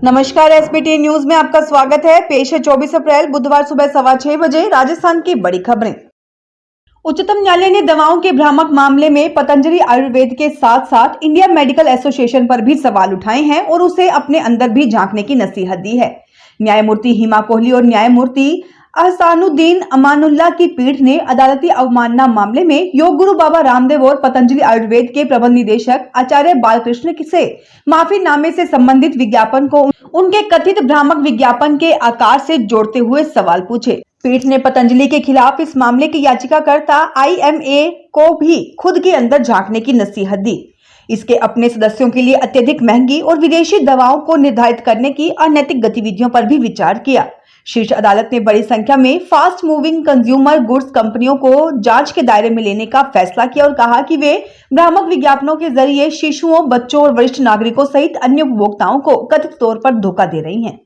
नमस्कार, SBT news में आपका स्वागत है। पेश है 24 अप्रैल बुधवार सुबह 6:15 बजे राजस्थान की बड़ी खबरें। उच्चतम न्यायालय ने दवाओं के भ्रामक मामले में पतंजलि आयुर्वेद के साथ साथ इंडियन मेडिकल एसोसिएशन पर भी सवाल उठाए हैं और उसे अपने अंदर भी झांकने की नसीहत दी है। न्यायमूर्ति हिमा कोहली और न्यायमूर्ति अहसानुद्दीन अमानुल्लाह की पीठ ने अदालती अवमानना मामले में योग गुरु बाबा रामदेव और पतंजलि आयुर्वेद के प्रबंध निदेशक आचार्य बालकृष्ण से माफीनामे से संबंधित विज्ञापन को उनके कथित भ्रामक विज्ञापन के आकार से जोड़ते हुए सवाल पूछे। पीठ ने पतंजलि के खिलाफ इस मामले के याचिकाकर्ता आईएमए को भी खुद के अंदर झांकने की नसीहत दी। इसके अपने सदस्यों के लिए अत्यधिक महंगी और विदेशी दवाओं को निर्धारित करने की अनैतिक गतिविधियों पर भी विचार किया। शीर्ष अदालत ने बड़ी संख्या में फास्ट मूविंग कंज्यूमर गुड्स कंपनियों को जांच के दायरे में लेने का फैसला किया और कहा कि वे भ्रामक विज्ञापनों के जरिए शिशुओं, बच्चों और वरिष्ठ नागरिकों सहित अन्य उपभोक्ताओं को कथित तौर पर धोखा दे रही हैं।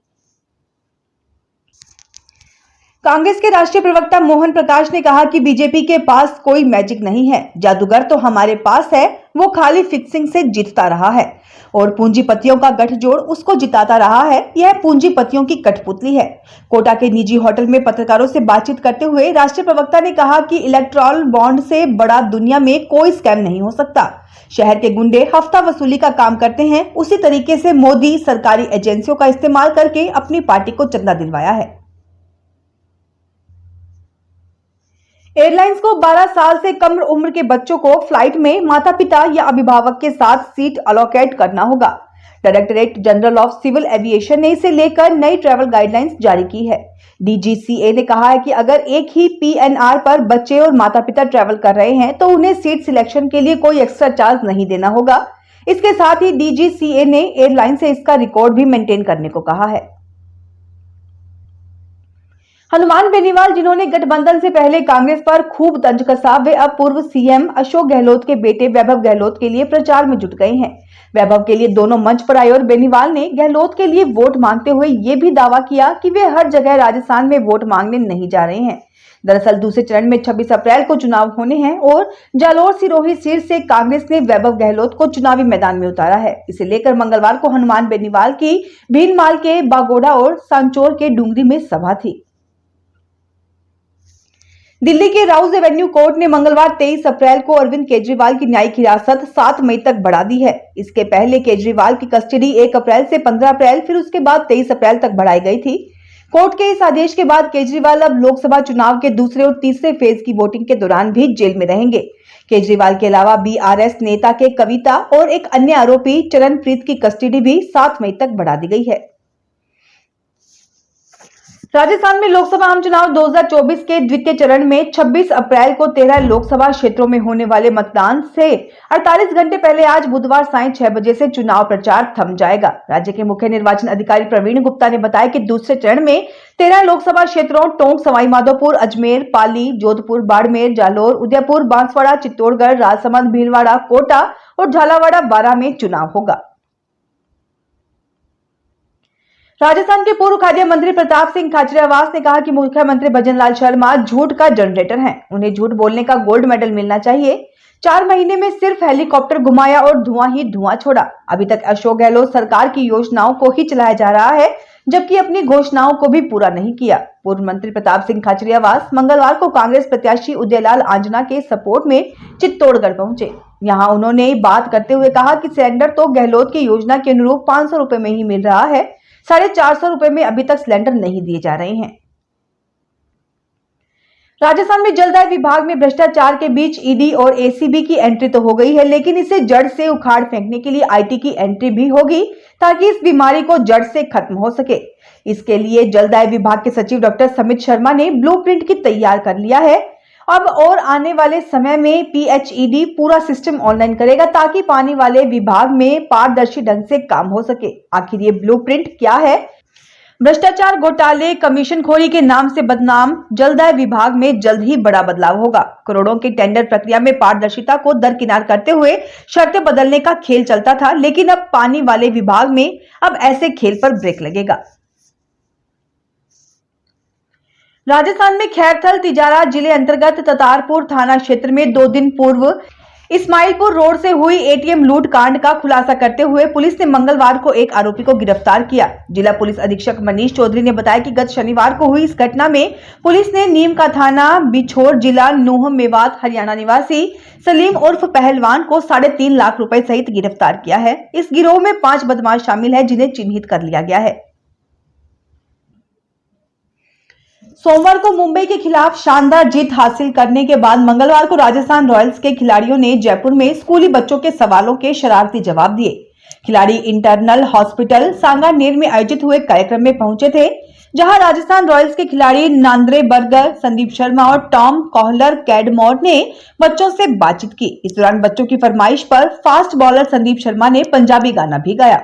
कांग्रेस के राष्ट्रीय प्रवक्ता मोहन प्रकाश ने कहा कि बीजेपी के पास कोई मैजिक नहीं है, जादूगर तो हमारे पास है, वो खाली फिक्सिंग से जीतता रहा है और पूंजीपतियों का गठजोड़ उसको जिताता रहा है। यह पूंजीपतियों की कठपुतली है। कोटा के निजी होटल में पत्रकारों से बातचीत करते हुए राष्ट्रीय प्रवक्ता ने कहा कि इलेक्टोरल बॉन्ड से बड़ा दुनिया में कोई स्कैम नहीं हो सकता। शहर के गुंडे हफ्ता वसूली का काम करते हैं, उसी तरीके से मोदी सरकारी एजेंसियों का इस्तेमाल करके अपनी पार्टी को चंदा दिलवाया है। एयरलाइंस को 12 साल से कम उम्र के बच्चों को फ्लाइट में माता पिता या अभिभावक के साथ सीट अलॉकेट करना होगा। Directorate General of Civil Aviation ने इसे लेकर नई ट्रैवल गाइडलाइंस जारी की है। डीजीसीए ने कहा है कि अगर एक ही पीएनआर पर बच्चे और माता पिता ट्रैवल कर रहे हैं तो उन्हें सीट सिलेक्शन के लिए कोई एक्स्ट्रा चार्ज नहीं देना होगा। इसके साथ ही डीजीसीए ने एयरलाइन से इसका रिकॉर्ड भी मेंटेन करने को कहा है। हनुमान बेनीवाल, जिन्होंने गठबंधन से पहले कांग्रेस पर खूब तंज कसा, वे अब पूर्व सीएम अशोक गहलोत के बेटे वैभव गहलोत के लिए प्रचार में जुट गए हैं। वैभव के लिए दोनों मंच पर आए और बेनीवाल ने गहलोत के लिए वोट मांगते हुए ये भी दावा किया कि वे हर जगह राजस्थान में वोट मांगने नहीं जा रहे हैं। दरअसल दूसरे चरण में 26 अप्रैल को चुनाव होने हैं और जालोर सिरोही सीट से कांग्रेस ने वैभव गहलोत को चुनावी मैदान में उतारा है। इसे लेकर मंगलवार को हनुमान बेनीवाल की भीनमाल के बागोड़ा और सांचौर के डूंगरी में सभा थी। दिल्ली के राउज एवेन्यू कोर्ट ने मंगलवार 23 अप्रैल को अरविंद केजरीवाल की न्यायिक हिरासत 7 मई तक बढ़ा दी है। इसके पहले केजरीवाल की कस्टडी 1 अप्रैल से 15 अप्रैल फिर उसके बाद 23 अप्रैल तक बढ़ाई गई थी। कोर्ट के इस आदेश के बाद केजरीवाल अब लोकसभा चुनाव के दूसरे और तीसरे फेज की वोटिंग के दौरान भी जेल में रहेंगे। केजरीवाल के अलावा बीआरएस नेता के कविता और एक अन्य आरोपी चरणप्रीत की कस्टडी भी 7 मई तक बढ़ा दी गई है। राजस्थान में लोकसभा आम चुनाव 2024 के द्वितीय चरण में 26 अप्रैल को 13 लोकसभा क्षेत्रों में होने वाले मतदान से 48 घंटे पहले आज बुधवार सायं 6 बजे से चुनाव प्रचार थम जाएगा। राज्य के मुख्य निर्वाचन अधिकारी प्रवीण गुप्ता ने बताया कि दूसरे चरण में 13 लोकसभा क्षेत्रों टोंक, सवाईमाधोपुर, अजमेर, पाली, जोधपुर, बाड़मेर, जालोर, उदयपुर, बांसवाड़ा, चित्तौड़गढ़, राजसमंद, भीलवाड़ा, कोटा और झालावाड़, बारां में चुनाव होगा। राजस्थान के पूर्व खाद्य मंत्री प्रताप सिंह खाचरियावास ने कहा कि मुख्यमंत्री भजनलाल शर्मा झूठ का जनरेटर हैं। उन्हें झूठ बोलने का गोल्ड मेडल मिलना चाहिए। 4 महीने में सिर्फ हेलीकॉप्टर घुमाया और धुआं ही धुआं छोड़ा। अभी तक अशोक गहलोत सरकार की योजनाओं को ही चलाया जा रहा है, जबकि अपनी घोषणाओं को भी पूरा नहीं किया। पूर्व मंत्री प्रताप सिंह खाचरियावास मंगलवार को कांग्रेस प्रत्याशी उदयलाल आंजना के सपोर्ट में चित्तौड़गढ़ पहुंचे। यहाँ उन्होंने बात करते हुए कहा कि सिलेंडर तो गहलोत की योजना के अनुरूप 500 रुपए में ही मिल रहा है, 450 रुपए में अभी तक सिलेंडर नहीं दिए जा रहे हैं। राजस्थान में जलदाय विभाग में भ्रष्टाचार के बीच ईडी और एसीबी की एंट्री तो हो गई है, लेकिन इसे जड़ से उखाड़ फेंकने के लिए आईटी की एंट्री भी होगी ताकि इस बीमारी को जड़ से खत्म हो सके। इसके लिए जलदाय विभाग के सचिव डॉक्टर समित शर्मा ने ब्लूप्रिंट की तैयार कर लिया है। अब और आने वाले समय में पीएचईडी पूरा सिस्टम ऑनलाइन करेगा ताकि पानी वाले विभाग में पारदर्शी ढंग से काम हो सके। आखिर ये ब्लूप्रिंट क्या है? भ्रष्टाचार, घोटाले, कमीशनखोरी के नाम से बदनाम जलदाय विभाग में जल्द ही बड़ा बदलाव होगा। करोड़ों की टेंडर प्रक्रिया में पारदर्शिता को दरकिनार करते हुए शर्तें बदलने का खेल चलता था, लेकिन अब पानी वाले विभाग में अब ऐसे खेल पर ब्रेक लगेगा। राजस्थान में खैरथल तिजारा जिले अंतर्गत ततारपुर थाना क्षेत्र में 2 दिन पूर्व इस्माइलपुर रोड से हुई एटीएम लूट कांड का खुलासा करते हुए पुलिस ने मंगलवार को एक आरोपी को गिरफ्तार किया। जिला पुलिस अधीक्षक मनीष चौधरी ने बताया कि गत शनिवार को हुई इस घटना में पुलिस ने नीम का थाना बिछोर जिला नूह मेवात हरियाणा निवासी सलीम उर्फ पहलवान को 3.5 लाख रुपए सहित गिरफ्तार किया है। इस गिरोह में 5 बदमाश शामिल है जिन्हें चिन्हित कर लिया गया है। सोमवार को मुंबई के खिलाफ शानदार जीत हासिल करने के बाद मंगलवार को राजस्थान रॉयल्स के खिलाड़ियों ने जयपुर में स्कूली बच्चों के सवालों के शरारती जवाब दिए। खिलाड़ी इंटरनल हॉस्पिटल सांगानेर में आयोजित हुए कार्यक्रम में पहुंचे थे, जहां राजस्थान रॉयल्स के खिलाड़ी नांद्रे बर्गर, संदीप शर्मा और टॉम कॉहलर कैडमोर ने बच्चों से बातचीत की। इस दौरान बच्चों की फरमाइश पर फास्ट बॉलर संदीप शर्मा ने पंजाबी गाना भी गाया।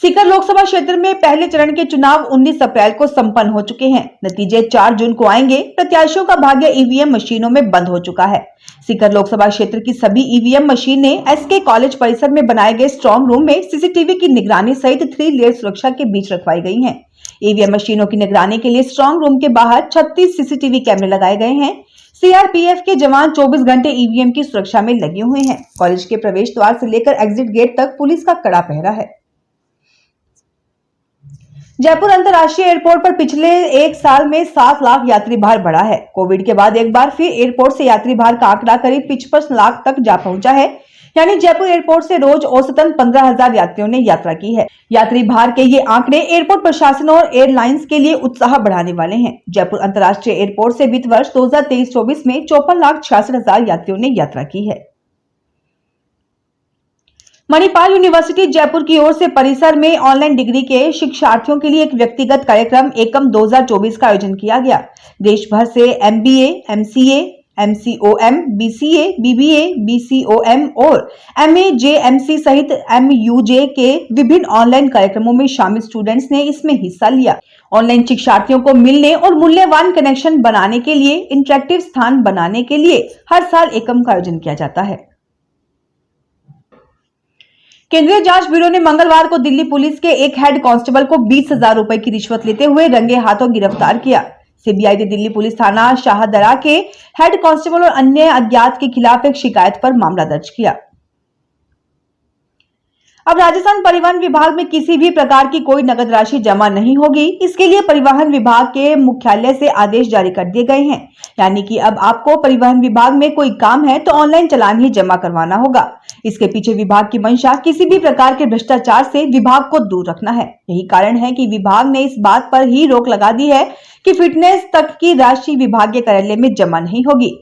सीकर लोकसभा क्षेत्र में पहले चरण के चुनाव 19 अप्रैल को संपन्न हो चुके हैं। नतीजे 4 जून को आएंगे। प्रत्याशियों का भाग्य ईवीएम मशीनों में बंद हो चुका है। सीकर लोकसभा क्षेत्र की सभी ईवीएम मशीनें एसके कॉलेज परिसर में बनाए गए स्ट्रांग रूम में सीसीटीवी की निगरानी सहित 3 लेयर सुरक्षा के बीच रखवाई गई हैं। ईवीएम मशीनों की निगरानी के लिए स्ट्रांग रूम के बाहर 36 सीसीटीवी कैमरे लगाए गए हैं। सीआरपीएफ के जवान 24 घंटे ईवीएम की सुरक्षा में लगे हुए हैं। कॉलेज के प्रवेश द्वार से लेकर एग्जिट गेट तक पुलिस का कड़ा पहरा है। जयपुर अंतर्राष्ट्रीय एयरपोर्ट पर पिछले 1 साल में 7 लाख यात्री भार बढ़ा है। कोविड के बाद एक बार फिर एयरपोर्ट से यात्री भार का आंकड़ा करीब 55 लाख तक जा पहुंचा है। यानी जयपुर एयरपोर्ट से रोज औसतन 15,000 यात्रियों ने यात्रा की है। यात्री भार के ये आंकड़े एयरपोर्ट प्रशासन और एयरलाइंस के लिए उत्साह बढ़ाने वाले हैं। जयपुर अंतर्राष्ट्रीय एयरपोर्ट से वित्त वर्ष 2023-24 में 54,66,000 यात्रियों ने यात्रा की है। मणिपाल यूनिवर्सिटी जयपुर की ओर से परिसर में ऑनलाइन डिग्री के शिक्षार्थियों के लिए एक व्यक्तिगत कार्यक्रम एकम 2024 का आयोजन किया गया। देश भर से एमबीए, एमसीए, एमसीओएम, बीसीए, बीबीए, बीसीओएम और एमएजेएमसी सहित एमयूजे के विभिन्न ऑनलाइन कार्यक्रमों में शामिल स्टूडेंट्स ने इसमें हिस्सा लिया। ऑनलाइन शिक्षार्थियों को मिलने और मूल्यवान कनेक्शन बनाने के लिए इंटरेक्टिव स्थान बनाने के लिए हर साल एकम का आयोजन किया जाता है। केंद्रीय जांच ब्यूरो ने मंगलवार को दिल्ली पुलिस के एक हेड कांस्टेबल को 20,000 रुपए की रिश्वत लेते हुए रंगे हाथों गिरफ्तार किया। सीबीआई ने दिल्ली पुलिस थाना शाहदरा के हेड कांस्टेबल और अन्य अज्ञात के खिलाफ एक शिकायत पर मामला दर्ज किया। अब राजस्थान परिवहन विभाग में किसी भी प्रकार की कोई नकद राशि जमा नहीं होगी। इसके लिए परिवहन विभाग के मुख्यालय से आदेश जारी कर दिए गए हैं। यानी कि अब आपको परिवहन विभाग में कोई काम है तो ऑनलाइन चालान ही जमा करवाना होगा। इसके पीछे विभाग की मंशा किसी भी प्रकार के भ्रष्टाचार से विभाग को दूर रखना है। यही कारण है कि विभाग ने इस बात पर ही रोक लगा दी है कि फिटनेस तक की राशि विभागीय कार्यालय में जमा नहीं होगी।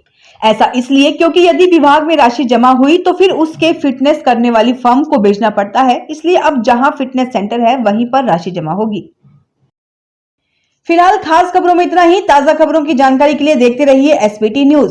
ऐसा इसलिए क्योंकि यदि विभाग में राशि जमा हुई तो फिर उसके फिटनेस करने वाली फर्म को भेजना पड़ता है। इसलिए अब जहां फिटनेस सेंटर है वहीं पर राशि जमा होगी। फिलहाल खास खबरों में इतना ही। ताजा खबरों की जानकारी के लिए देखते रहिए एसबीटी न्यूज।